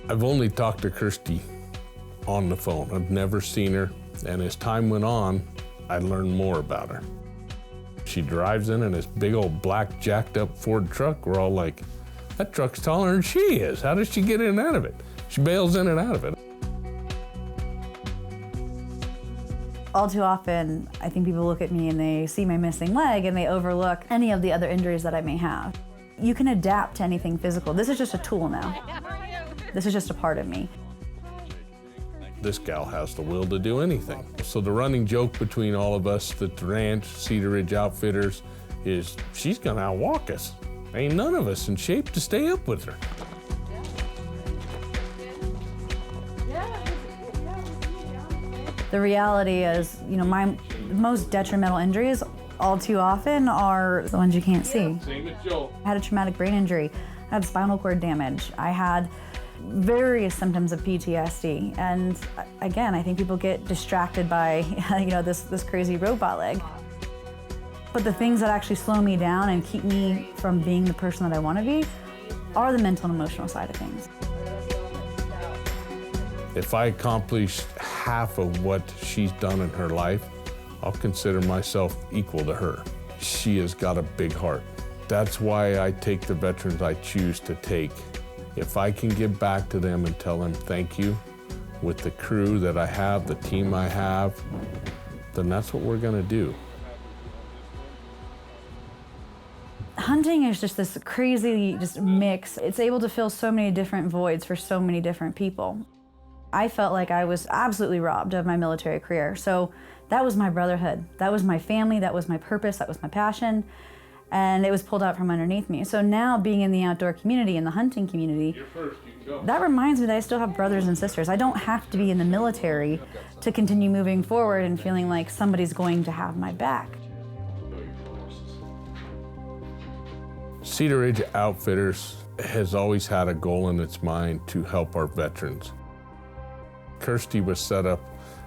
I've only talked to Christie on the phone. I've never seen her, and as time went on, I learned more about her. She drives in this big old black jacked up Ford truck. We're all like, that truck's taller than she is. How does she get in and out of it? She bails in and out of it. All too often, I think people look at me and they see my missing leg and they overlook any of the other injuries that I may have. You can adapt to anything physical. This is just a tool now. This is just a part of me. This gal has the will to do anything. So the running joke between all of us at the ranch, Cedar Ridge Outfitters, is she's gonna outwalk us. Ain't none of us in shape to stay up with her. The reality is, my most detrimental injuries all too often are the ones you can't see. Same as Joe. I had a traumatic brain injury. I had spinal cord damage. I had various symptoms of PTSD. And again, I think people get distracted by, this crazy robot leg. But the things that actually slow me down and keep me from being the person that I want to be are the mental and emotional side of things. If I accomplish half of what she's done in her life, I'll consider myself equal to her. She has got a big heart. That's why I take the veterans I choose to take. If I can give back to them and tell them thank you with the crew that I have, the team I have, then that's what we're gonna do. Hunting is just this crazy mix. It's able to fill so many different voids for so many different people. I felt like I was absolutely robbed of my military career. So that was my brotherhood. That was my family. That was my purpose. That was my passion. And it was pulled out from underneath me. So now being in the outdoor community, in the hunting community, You're first, you can go. that reminds me that I still have brothers and sisters. I don't have to be in the military to continue moving forward and feeling like somebody's going to have my back. Cedar Ridge Outfitters has always had a goal in its mind to help our veterans. Christie was set up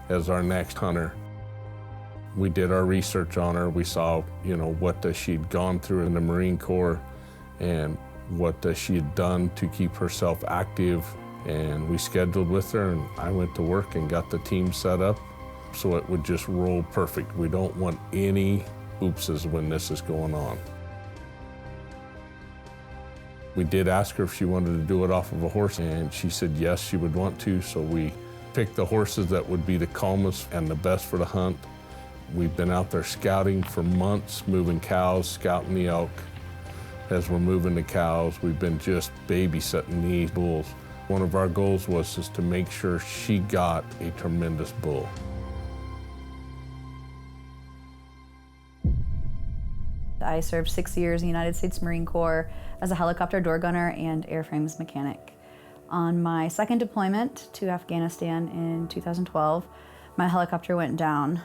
as our next hunter. We did our research on her. We saw, what she'd gone through in the Marine Corps and what she had done to keep herself active. And we scheduled with her, and I went to work and got the team set up so it would just roll perfect. We don't want any oopses when this is going on. We did ask her if she wanted to do it off of a horse, and she said yes, she would want to, so we picked the horses that would be the calmest and the best for the hunt. We've been out there scouting for months, moving cows, scouting the elk. As we're moving the cows, we've been just babysitting these bulls. One of our goals was just to make sure she got a tremendous bull. I served 6 years in the United States Marine Corps as a helicopter door gunner and airframes mechanic. On my second deployment to Afghanistan in 2012, my helicopter went down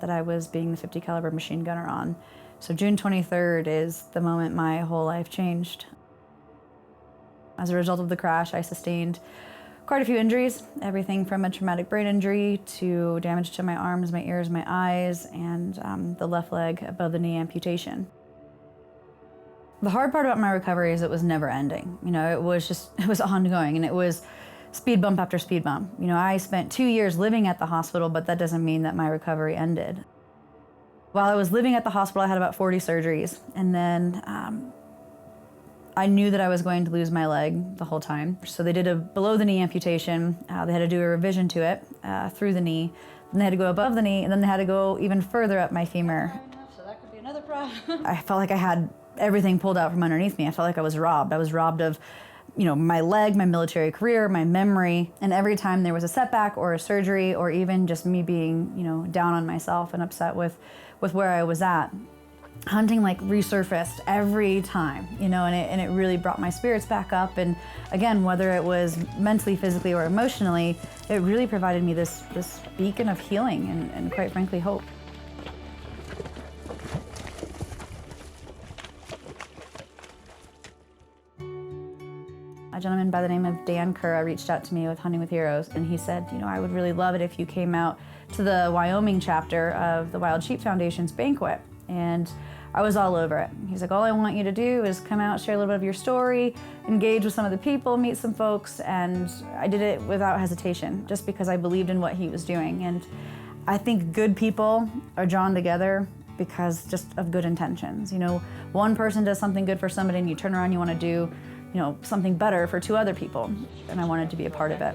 that I was being the 50 caliber machine gunner on. So June 23rd is the moment my whole life changed. As a result of the crash, I sustained quite a few injuries, everything from a traumatic brain injury to damage to my arms, my ears, my eyes, and the left leg above the knee amputation. The hard part about my recovery is it was never ending. It was ongoing, and it was speed bump after speed bump. I spent 2 years living at the hospital, but that doesn't mean that my recovery ended. While I was living at the hospital, I had about 40 surgeries, and then I knew that I was going to lose my leg the whole time. So they did a below-the-knee amputation. They had to do a revision to it through the knee. Then they had to go above the knee, and then they had to go even further up my femur. So that could be another problem. I felt like I had everything pulled out from underneath me. I felt like I was robbed. I was robbed of, my leg, my military career, my memory. And every time there was a setback or a surgery or even just me being, down on myself and upset with where I was at, hunting resurfaced every time, and it really brought my spirits back up. And again, whether it was mentally, physically, or emotionally, it really provided me this beacon of healing and quite frankly, hope. A gentleman by the name of Dan Kerr reached out to me with Hunting with Heroes, and he said, I would really love it if you came out to the Wyoming chapter of the Wild Sheep Foundation's banquet. And I was all over it. He's like, all I want you to do is come out, share a little bit of your story, engage with some of the people, meet some folks, and I did it without hesitation, just because I believed in what he was doing. And I think good people are drawn together because just of good intentions. You know, one person does something good for somebody and you turn around, you want to do, you know, something better for 2 other people. And I wanted to be a part of it.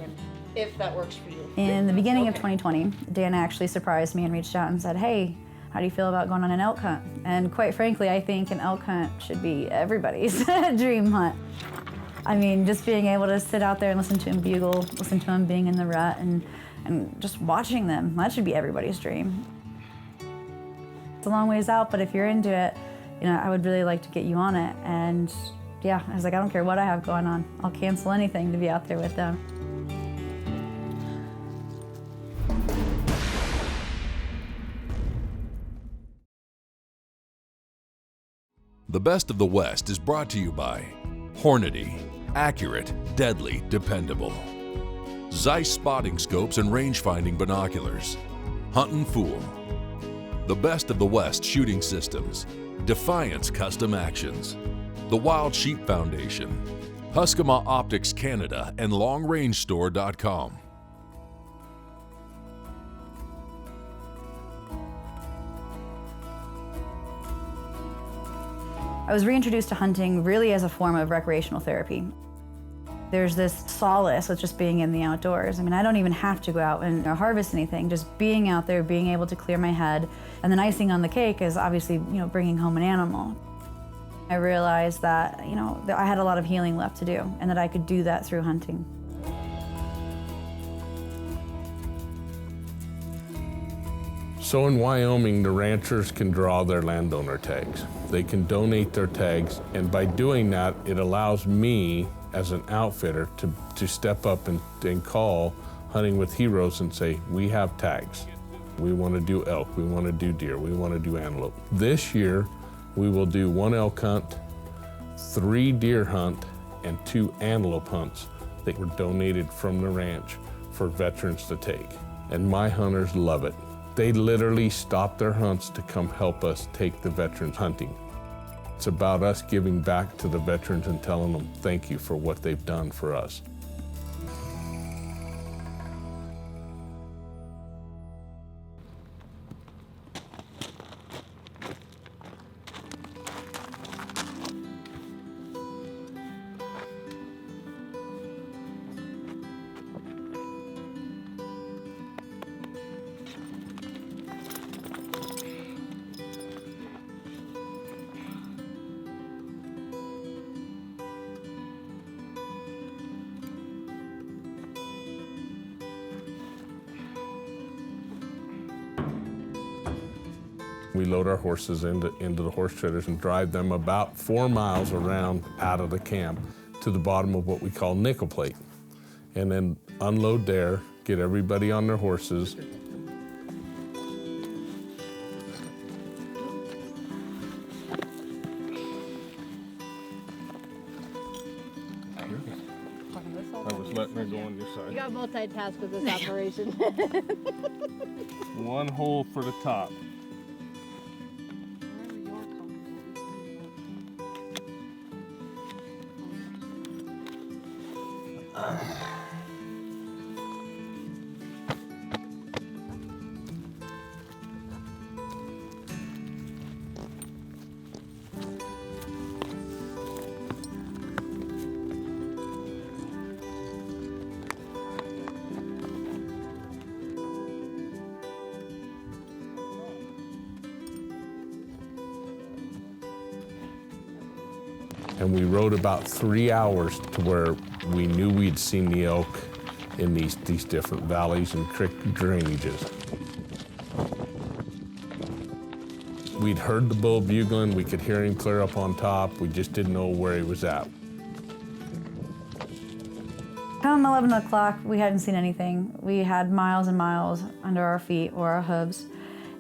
If that works for you. In the beginning of 2020, Dana actually surprised me and reached out and said, hey, how do you feel about going on an elk hunt? And quite frankly, I think an elk hunt should be everybody's dream hunt. I mean, just being able to sit out there and listen to him bugle, listen to him being in the rut, and just watching them, that should be everybody's dream. It's a long ways out, but if you're into it, you know, I would really like to get you on it. And yeah, I was like, I don't care what I have going on. I'll cancel anything to be out there with them. The Best of the West is brought to you by Hornady, accurate, deadly, dependable. Zeiss spotting scopes and range-finding binoculars. Huntin' Fool. The Best of the West shooting systems. Defiance Custom Actions. The Wild Sheep Foundation. Huskama Optics Canada and LongRangeStore.com. I was reintroduced to hunting really as a form of recreational therapy. There's this solace with just being in the outdoors. I mean, I don't even have to go out and harvest anything. Just being out there, being able to clear my head. And then icing on the cake is obviously, you know, bringing home an animal. I realized that, you know, that I had a lot of healing left to do and that I could do that through hunting. So in Wyoming, the ranchers can draw their landowner tags. They can donate their tags, and by doing that, it allows me as an outfitter to step up and call Hunting with Heroes and say, we have tags. We want to do elk, we want to do deer, we want to do antelope. This year, we will do 1 elk hunt, 3 deer hunt, and 2 antelope hunts that were donated from the ranch for veterans to take. And my hunters love it. They literally stop their hunts to come help us take the veterans hunting. It's about us giving back to the veterans and telling them thank you for what they've done for us. We load our horses into the horse trailers and drive them about 4 miles around out of the camp to the bottom of what we call nickel plate. And then unload there, get everybody on their horses. I was letting her go on your side. You got multitask with this operation. 1 hole for the top. And we rode about 3 hours to where we knew we'd seen the elk in these different valleys and creek drainages. We'd heard the bull bugling, we could hear him clear up on top, we just didn't know where he was at. Come 11 o'clock, we hadn't seen anything. We had miles and miles under our feet or our hooves,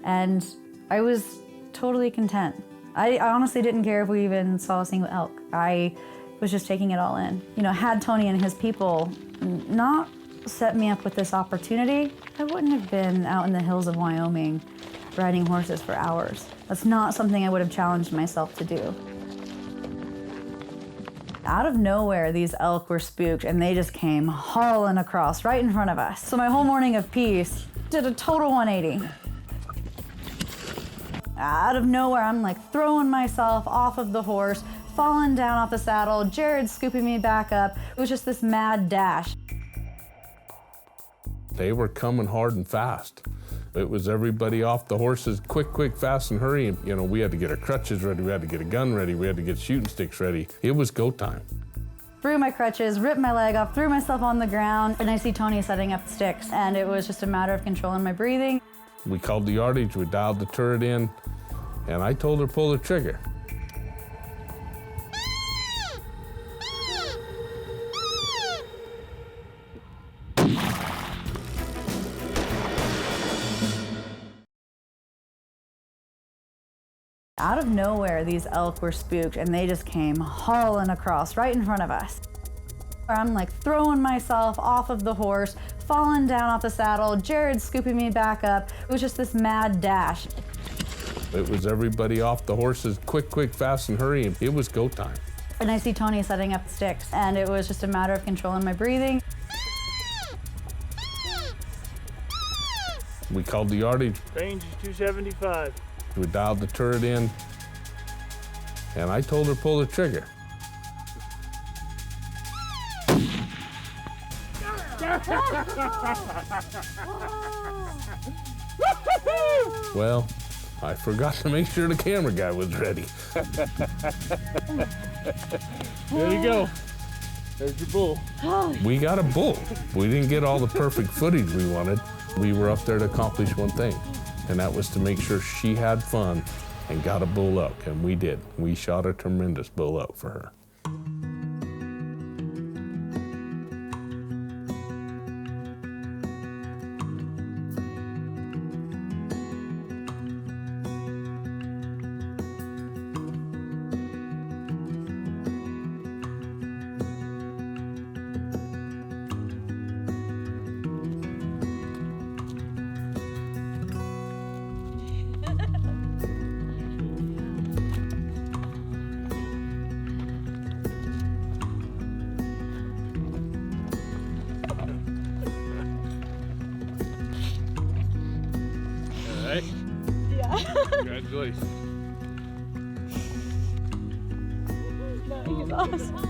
and I was totally content. I honestly didn't care if we even saw a single elk. I was just taking it all in. You know, had Tony and his people not set me up with this opportunity, I wouldn't have been out in the hills of Wyoming riding horses for hours. That's not something I would have challenged myself to do. Out of nowhere, these elk were spooked and they just came hauling across right in front of us. So my whole morning of peace did a total 180. Out of nowhere, I'm like throwing myself off of the horse, falling down off the saddle, Jared scooping me back up. It was just this mad dash. They were coming hard and fast. It was everybody off the horses, quick, fast, and hurry. And, you know, we had to get our crutches ready, we had to get a gun ready, we had to get shooting sticks ready. It was go time. Threw my crutches, ripped my leg off, threw myself on the ground, and I see Tony setting up the sticks. And it was just a matter of controlling my breathing. We called the yardage, we dialed the turret in, and I told her pull the trigger. Out of nowhere, these elk were spooked and they just came hauling across right in front of us. I'm like throwing myself off of the horse, falling down off the saddle, Jared scooping me back up. It was just this mad dash. It was everybody off the horses, quick, fast, and hurry. And it was go time. And I see Tony setting up the sticks, and it was just a matter of controlling my breathing. We called the yardage. Range is 275. We dialed the turret in, and I told her pull the trigger. Well, I forgot to make sure the camera guy was ready. There you go. There's your bull. We got a bull. We didn't get all the perfect footage we wanted. We were up there to accomplish one thing, and that was to make sure she had fun and got a bull elk, and we did. We shot a tremendous bull elk for her. Right? Yeah. Congratulations. No, he's awesome.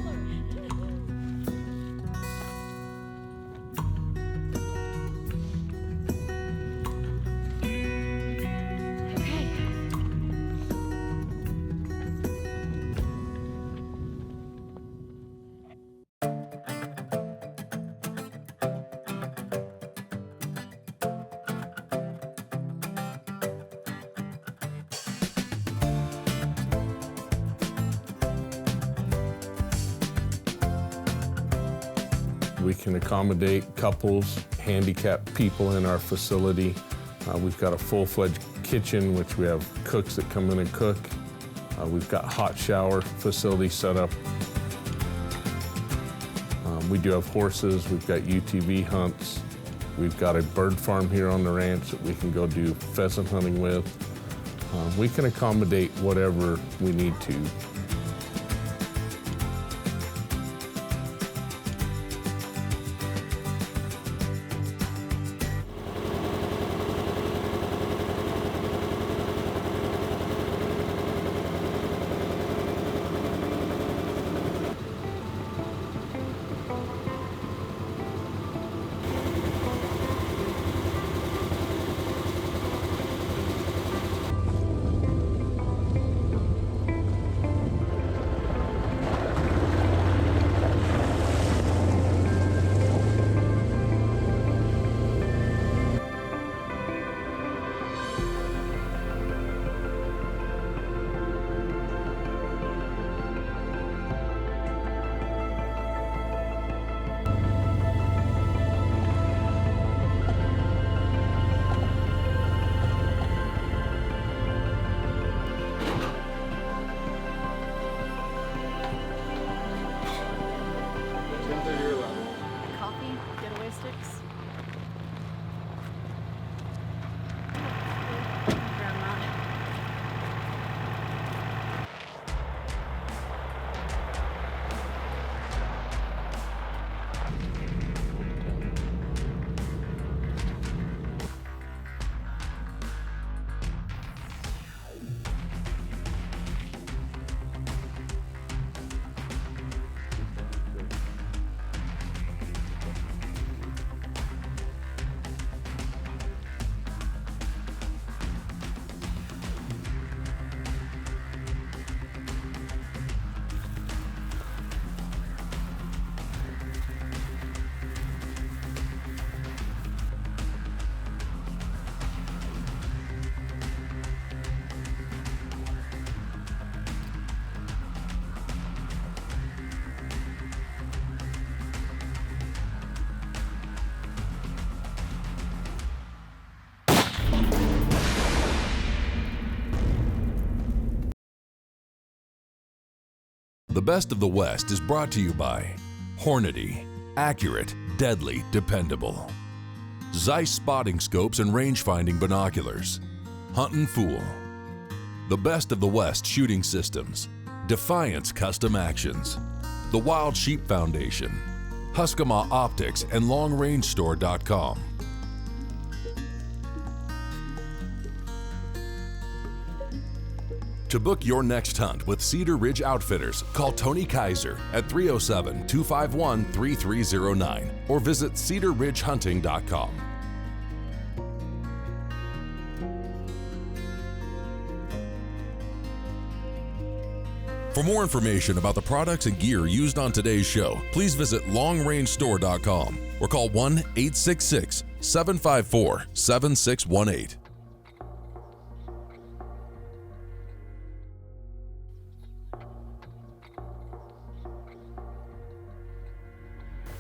We can accommodate couples, handicapped people in our facility. We've got a full-fledged kitchen, which we have cooks that come in and cook. We've got hot shower facility set up. We do have horses, we've got UTV hunts. We've got a bird farm here on the ranch that we can go do pheasant hunting with. We can accommodate whatever we need to. The Best of the West is brought to you by Hornady, accurate, deadly, dependable. Zeiss spotting scopes and range-finding binoculars. Hunt & Fool. The Best of the West shooting systems. Defiance Custom Actions. The Wild Sheep Foundation. Huskama Optics and LongRangeStore.com. To book your next hunt with Cedar Ridge Outfitters, call Tony Kaiser at 307-251-3309 or visit cedarridgehunting.com. For more information about the products and gear used on today's show, please visit LongRangeStore.com or call 1-866-754-7618.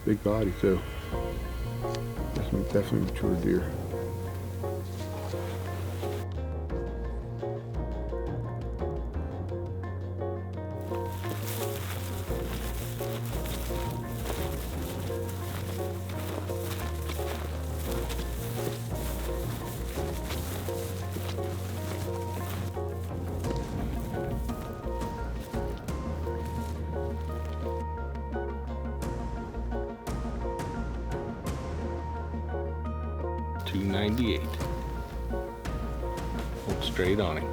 Big body too. Definitely mature deer. $298. Hold straight on him.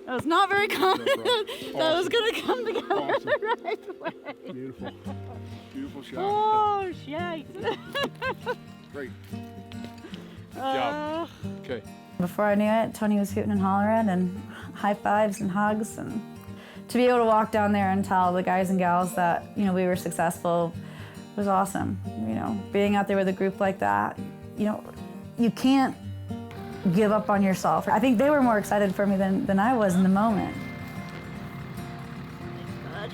That was not very confident that was going to come together the right way. Beautiful. Beautiful shot. Oh, shit. Great. Good job. Okay. Before I knew it, Tony was hooting and hollering and high fives and hugs, and to be able to walk down there and tell the guys and gals that, you know, we were successful was awesome. You know, being out there with a group like that, you know, you can't give up on yourself. I think they were more excited for me than I was in the moment. Good.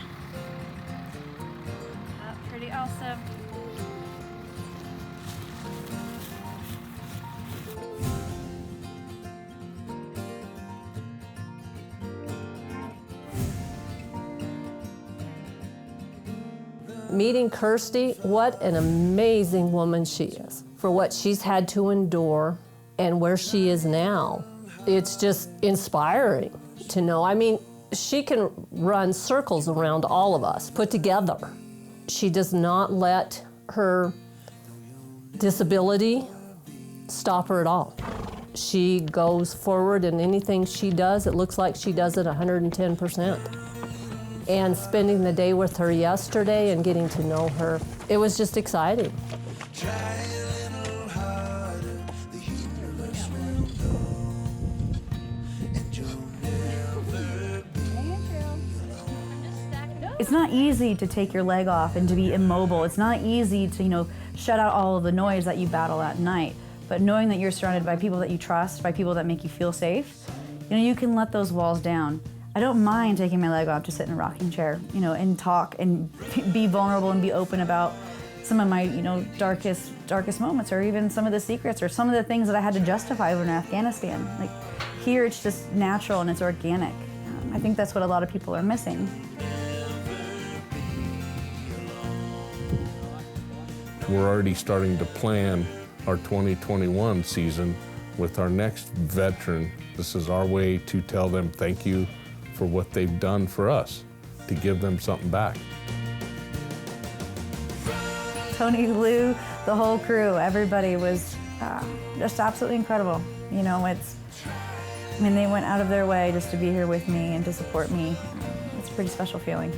Pretty awesome. Meeting Christie, what an amazing woman she is. For what she's had to endure and where she is now, it's just inspiring to know. I mean, she can run circles around all of us, put together. She does not let her disability stop her at all. She goes forward, and anything she does, it looks like she does it 110%. And spending the day with her yesterday and getting to know her, it was just exciting. It's not easy to take your leg off and to be immobile. It's not easy to, you know, shut out all of the noise that you battle at night. But knowing that you're surrounded by people that you trust, by people that make you feel safe, you know, you can let those walls down. I don't mind taking my leg off to sit in a rocking chair, you know, and talk and be vulnerable and be open about some of my, you know, darkest moments, or even some of the secrets, or some of the things that I had to justify over in Afghanistan. Like here, it's just natural and it's organic. I think that's what a lot of people are missing. We're already starting to plan our 2021 season with our next veteran. This is our way to tell them thank you for what they've done for us, to give them something back. Tony, Lou, the whole crew, everybody was just absolutely incredible. You know, I mean, they went out of their way just to be here with me and to support me. It's a pretty special feeling.